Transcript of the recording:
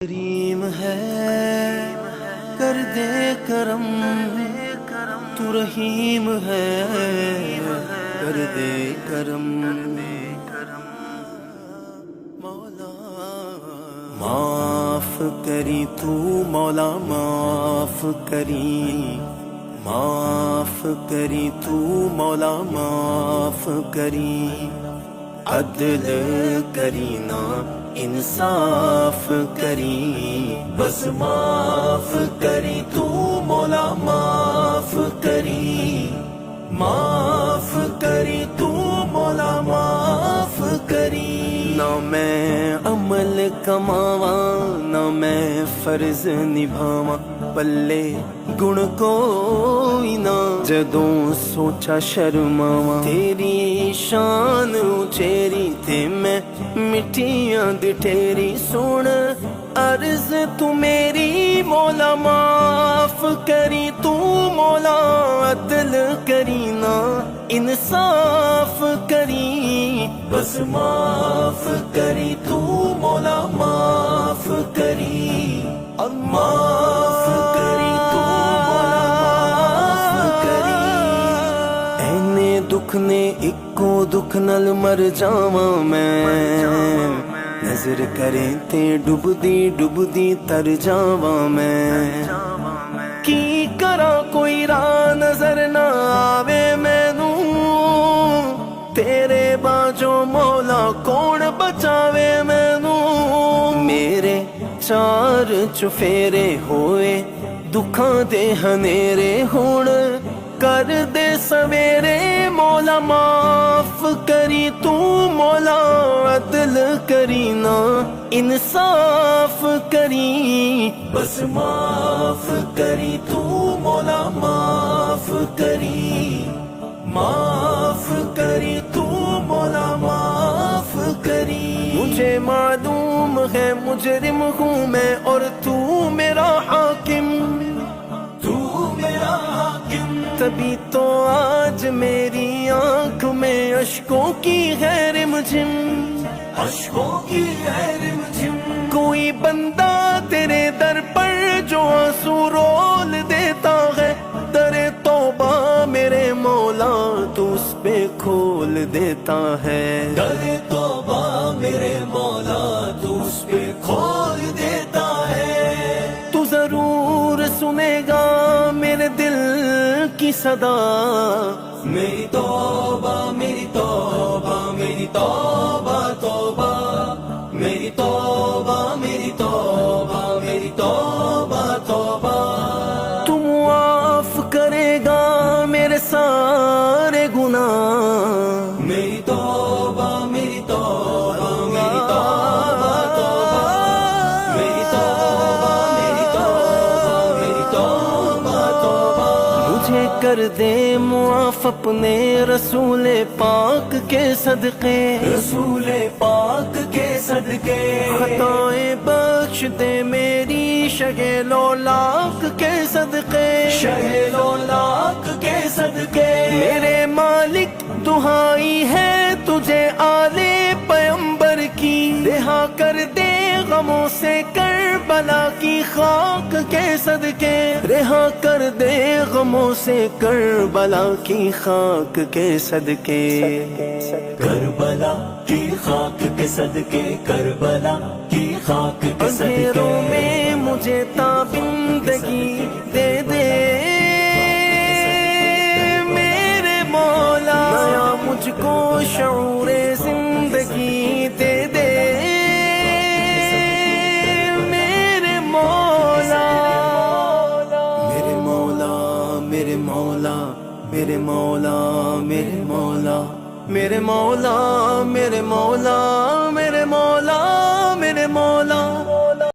کریم ہے کر دے کرم، تو رحیم ہے کر دے کرم، مولا معاف کری تو مولا معاف کری، معاف کری تو مولا معاف کری، عدل کری نا انصاف کری، بس معاف کری تو مولا معاف کری، معاف کری تو مولا معاف کری۔ نہ میں عمل کماواں نہ میں فرض نبھاواں، پلے گن کوئی نہ جدوں سوچا شرماواں، تیری شان اچیری تے میں مٹیاں دی ٹھیری، سن عرض تو میری مولا معاف کری تو مولا عدل کری نا انصاف کری، بس معاف کری تو مولا معاف کری، اور معاف کری تو مولا معاف کری۔ اینے دکھ نے اکو دکھ نل مر جاواں میں، نظر کریں تے ڈبدی تر جاواں میں، کی کراں کوئی راہ نظر نہ آوے مینوں، تیرے باجو مولا کون بچاوے مینوں، میرے چار چفیرے ہوئے دکھاں دے ہنیرے، ہن کر دے سویرے مولا معاف کری تو مولا عدل کری نا انصاف کری، بس معاف کری تو مولا معاف کری، معاف کری تو مولا معاف کری۔ مجھے معلوم ہے مجرم ہوں میں اور تو میرا حاکم، تو میرا حاکم، تبھی تو آج میری آنکھ میں اشکوں کی ہے رمجھم، اشکوں کی ہے رمجھم، کوئی بندہ تیرے در پر جو آنسو رول دیتا ہے، در توبہ میرے مولا تو اس پہ کھول دیتا ہے، در توبہ میرے مولا تو اس پہ کھول دیتا ہے، تو ضرور سنے گا میرے دل کی صدا، میری توبہ میری توبہ میری توبہ توبہ، میری توبہ میری توبہ میری توبہ توبہ، تو معاف کرے گا میرے سارے گناہ، میری توبہ میری توبہ میری توبہ توبہ، میری توبہ میری توبہ میری توبہ توبہ، مجھے کر دے معاف اپنے رسول پاک کے صدقے، رسول پاک کے صدقے، خطائیں بخش دے میری شغل و لاک کے صدقے، شغل و لاک کے صدقے، میرے مالک دہائی ہے تجھے آل پیمبر کی، رہا کر دے غموں سے کربلا کی خاک کے صدقے، رہا کر دے غموں سے کربلا کی خاک کے صدقے، کربلا کی خاک کے صدقے، کربلا کی خاک کے صدقے، اندھیروں میں مجھے تابندگی دے دے میرے مولا، نیا مجھ کو شعور زندگی دے دے میرے مولا، میرے مولا میرے مولا میرے مولا میرے مولا میرے مولا میرے مولا میرے مولا میرے مولا۔